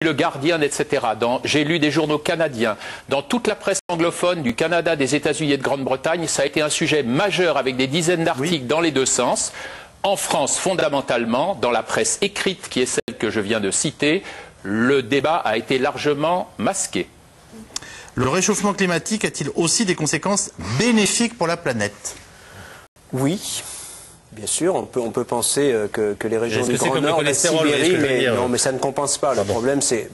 Le Guardian, etc. J'ai lu des journaux canadiens. Dans toute la presse anglophone du Canada, des États-Unis et de Grande-Bretagne, ça a été un sujet majeur avec des dizaines d'articles dans les deux sens. En France, fondamentalement, dans la presse écrite, qui est celle que je viens de citer, le débat a été largement masqué. Le réchauffement climatique a-t-il aussi des conséquences bénéfiques pour la planète? Oui. Bien sûr, on peut penser que les régions du Grand Nord, la Sibérie, mais ça ne compense pas. Le problème, c'est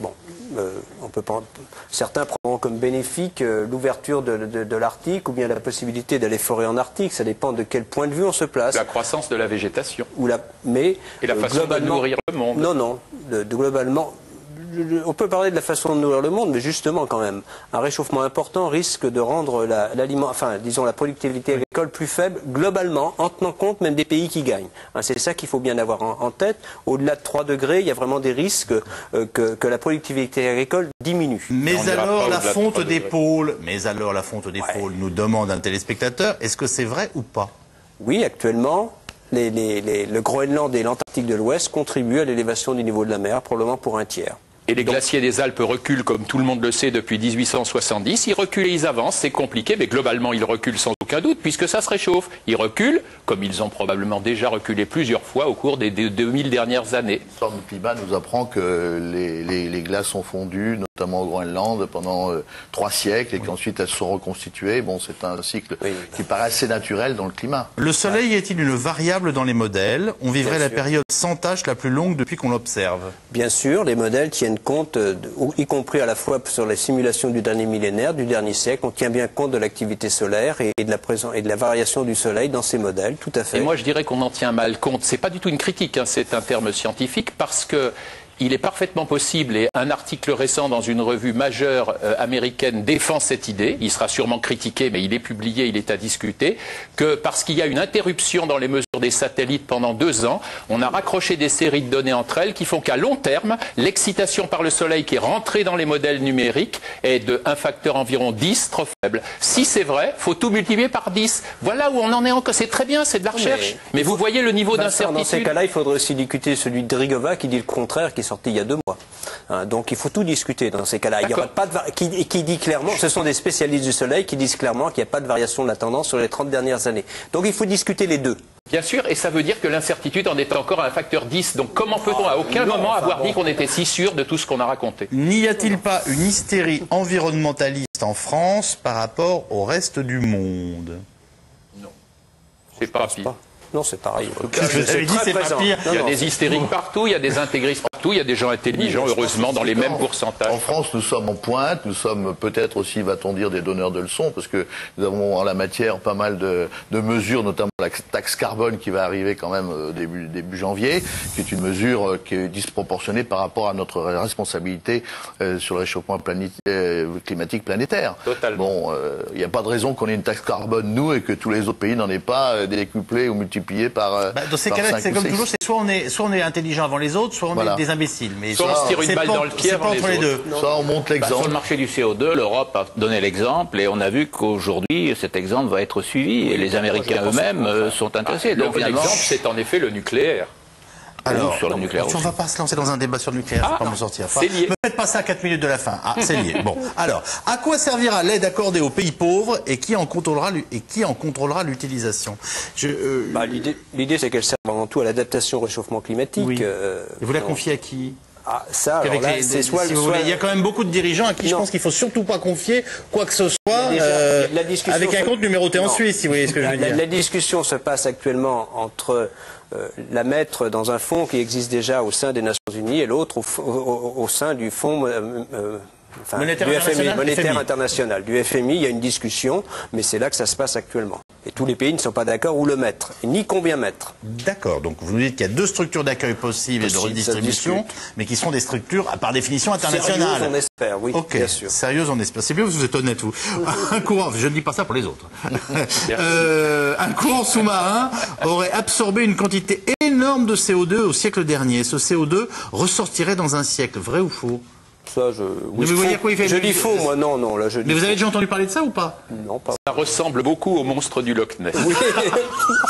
certains prendront comme bénéfique l'ouverture de l'Arctique ou bien la possibilité d'aller forer en Arctique. Ça dépend de quel point de vue on se place. La croissance de la végétation. Et la façon de nourrir le monde. Non, globalement. On peut parler de la façon de nourrir le monde, mais justement quand même, un réchauffement important risque de rendre la productivité agricole plus faible globalement, en tenant compte même des pays qui gagnent. C'est ça qu'il faut bien avoir en tête. Au-delà de 3 degrés, il y a vraiment des risques que la productivité agricole diminue. Mais alors la fonte des pôles, nous demande un téléspectateur, est-ce que c'est vrai ou pas? Oui, actuellement. Le Groenland et l'Antarctique de l'Ouest contribuent à l'élévation du niveau de la mer, probablement pour 1/3. Et les glaciers des Alpes reculent, comme tout le monde le sait, depuis 1870. Ils reculent et ils avancent, c'est compliqué, mais globalement, ils reculent sans aucun doute, puisque ça se réchauffe. Ils reculent, comme ils ont probablement déjà reculé plusieurs fois au cours des 2000 dernières années. Le climat nous apprend que les glaces ont fondu, notamment au Groenland, pendant 3 siècles, et qu'ensuite elles se sont reconstituées. Bon, c'est un cycle qui paraît assez naturel dans le climat. Le Soleil est-il une variable dans les modèles? On vivrait la période sans tache la plus longue depuis qu'on l'observe. Bien sûr, les modèles tiennent compte, y compris à la fois sur les simulations du dernier millénaire, du dernier siècle, on tient bien compte de l'activité solaire et de la variation du Soleil dans ces modèles, tout à fait. Et moi je dirais qu'on en tient mal compte. C'est pas du tout une critique, c'est un terme scientifique, parce que il est parfaitement possible, et un article récent dans une revue majeure américaine défend cette idée, il sera sûrement critiqué, mais il est publié, il est à discuter, que parce qu'il y a une interruption dans les mesures des satellites pendant 2 ans, on a raccroché des séries de données entre elles qui font qu'à long terme, l'excitation par le Soleil qui est rentrée dans les modèles numériques est d'un facteur environ 10, trop faible. Si c'est vrai, il faut tout multiplier par 10. Voilà où on en est encore. C'est très bien, c'est de la recherche. Mais vous voyez le niveau d'incertitude. Dans ces cas-là, il faudrait aussi discuter celui de Drigova qui dit le contraire, qui est sorti il y a 2 mois. Donc il faut tout discuter dans ces cas-là. Il y aura pas qui dit clairement, ce sont des spécialistes du Soleil qui disent clairement qu'il n'y a pas de variation de la tendance sur les 30 dernières années. Donc il faut discuter les deux. Bien sûr, et ça veut dire que l'incertitude en est encore à un facteur 10. Donc comment peut-on à aucun moment avoir dit qu'on était si sûr de tout ce qu'on a raconté? N'y a-t-il pas une hystérie environnementaliste en France par rapport au reste du monde? Non. C'est pas pire. Non, c'est pareil. C'est pas pire. Il y a des hystériques partout, il y a des intégristes partout, il y a des gens intelligents, heureusement, dans les mêmes pourcentages. En France, nous sommes en pointe, nous sommes peut-être aussi, va-t-on dire, des donneurs de leçons, parce que nous avons en la matière pas mal de mesures, notamment la taxe carbone qui va arriver quand même début janvier, qui est une mesure qui est disproportionnée par rapport à notre responsabilité sur le réchauffement climatique planétaire. Totalement. Bon, il n'y a pas de raison qu'on ait une taxe carbone, nous, et que tous les autres pays n'en aient pas décuplé ou multiplié par dans ces cas-là, c'est comme toujours, c'est soit on est intelligent avant les autres, soit on est des imbéciles. Mais soit on se tire une balle dans le pied avant les autres. Soit on montre l'exemple. Sur le marché du CO2, l'Europe a donné l'exemple et on a vu qu'aujourd'hui, cet exemple va être suivi et les Américains eux-mêmes sont intéressés. Donc l'exemple, c'est en effet le nucléaire. Alors, sur le nucléaire on ne va pas se lancer dans un débat sur le nucléaire, je vais pas m'en sortir. C'est lié. Ne faites pas ça à 4 minutes de la fin. Ah, c'est lié. Bon, alors, à quoi servira l'aide accordée aux pays pauvres et qui en contrôlera l'utilisation? L'idée, c'est qu'elle sert avant tout à l'adaptation au réchauffement climatique. Oui. Et vous la confiez à qui? Il y a quand même beaucoup de dirigeants à qui je pense qu'il ne faut surtout pas confier quoi que ce soit avec un compte numéroté en Suisse, si vous voyez ce que je veux dire. La discussion se passe actuellement entre la mettre dans un fonds qui existe déjà au sein des Nations Unies et l'autre au sein du fonds monétaire international, du FMI. Il y a une discussion, mais c'est là que ça se passe actuellement. Et tous les pays ne sont pas d'accord où le mettre, ni combien mettre. D'accord, donc vous nous dites qu'il y a 2 structures d'accueil possibles et de redistribution, mais qui sont des structures, par définition, internationales. Sérieuses, on espère, oui, okay. Bien sûr. Sérieuses, on espère. C'est bien, vous êtes honnête, vous. Un courant, je ne dis pas ça pour les autres. Un courant sous-marin aurait absorbé une quantité énorme de CO2 au siècle dernier. Ce CO2 ressortirait dans un siècle, vrai ou faux? Ça, je dis faux, moi, non. Là, mais vous avez déjà entendu parler de ça ou pas? Non, pas. Ça ressemble beaucoup au monstre du Loch Ness. Oui,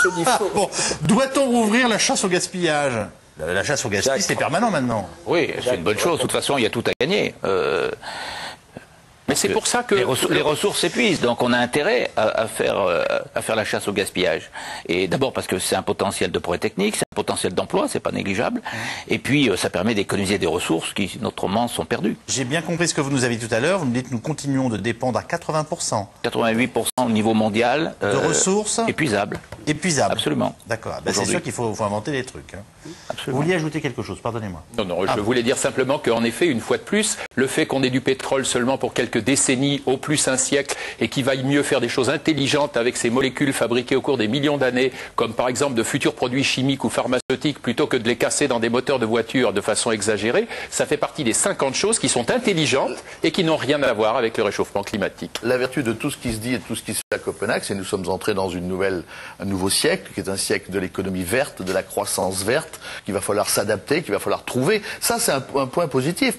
je dis faux. Bon, doit-on rouvrir la chasse au gaspillage? La chasse au gaspillage, c'est permanent maintenant. Oui, c'est une bonne chose. De toute façon, il y a tout à gagner. Mais c'est pour ça que les ressources s'épuisent, donc on a intérêt à faire la chasse au gaspillage. Et d'abord parce que c'est un potentiel de progrès technique, c'est un potentiel d'emploi, c'est pas négligeable. Et puis ça permet d'économiser des ressources qui autrement sont perdues. J'ai bien compris ce que vous nous avez dit tout à l'heure. Vous nous dites que nous continuons de dépendre à 80%. 88% au niveau mondial. De ressources épuisables. Épuisables. Absolument. D'accord. Ben, c'est sûr qu'il faut inventer des trucs. Hein. Absolument. Vous vouliez ajouter quelque chose, pardonnez-moi. Non, je voulais dire simplement qu'en effet, une fois de plus, le fait qu'on ait du pétrole seulement pour quelques décennies, au plus un siècle, et qu'il vaille mieux faire des choses intelligentes avec ces molécules fabriquées au cours des millions d'années, comme par exemple de futurs produits chimiques ou pharmaceutiques, plutôt que de les casser dans des moteurs de voitures de façon exagérée, ça fait partie des 50 choses qui sont intelligentes et qui n'ont rien à voir avec le réchauffement climatique. La vertu de tout ce qui se dit et de tout ce qui se fait à Copenhague, c'est que nous sommes entrés dans un nouveau siècle, qui est un siècle de l'économie verte, de la croissance verte, qu'il va falloir s'adapter, qu'il va falloir trouver. Ça, c'est un point positif.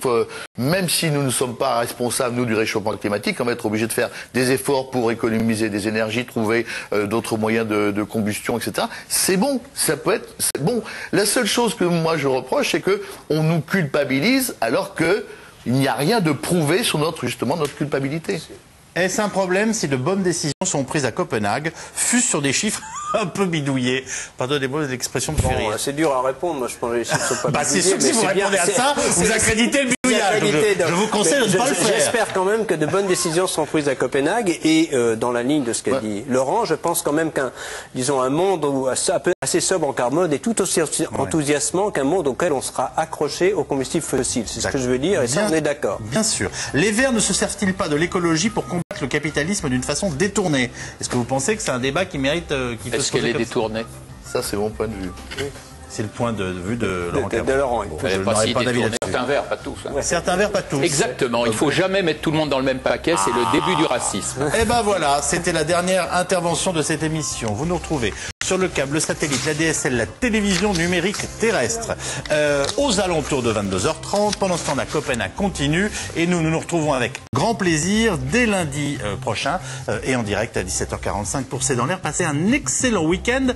Même si nous ne sommes pas responsables, nous, du réchauffement climatique, on va être obligé de faire des efforts pour économiser des énergies, trouver d'autres moyens de combustion, etc. C'est bon, ça peut être bon. La seule chose que moi je reproche, c'est que on nous culpabilise alors que il n'y a rien de prouvé sur notre culpabilité. Est-ce un problème si de bonnes décisions sont prises à Copenhague, fût sur des chiffres un peu bidouillés? Pardonnez-moi l'expression me fait rire. C'est dur à répondre, moi je pense que les chiffres sont pas bidouillés. C'est sûr que si vous répondez à ça, vous accréditez le bidouillage. Je vous conseille de ne pas le faire. J'espère quand même que de bonnes décisions sont prises à Copenhague et dans la ligne de ce qu'a dit Laurent, je pense quand même un monde assez sobre en carbone est tout aussi enthousiasmant qu'un monde auquel on sera accroché aux combustibles fossiles. C'est ce que je veux dire et ça on est d'accord. Bien sûr. Les Verts ne se servent-ils pas de l'écologie pour combattre le capitalisme d'une façon détournée? Est-ce que vous pensez que c'est un débat qui mérite... Est-ce qu'elle est détournée? Ça, c'est mon point de vue. Oui. C'est le point de vue de Laurent Cabot. De Laurent, je n'aurais pas d'avis là-dessus. Certains verts, pas tous. Hein. Certains verts, pas tous. Exactement. Il ne faut jamais mettre tout le monde dans le même paquet. C'est le début du racisme. Et ben voilà, c'était la dernière intervention de cette émission. Vous nous retrouvez sur le câble, le satellite, la DSL, la télévision numérique terrestre, aux alentours de 22h30. Pendant ce temps, la Copenhague continue et nous nous retrouvons avec grand plaisir dès lundi prochain et en direct à 17h45 pour C'est dans l'air. Passez un excellent week-end.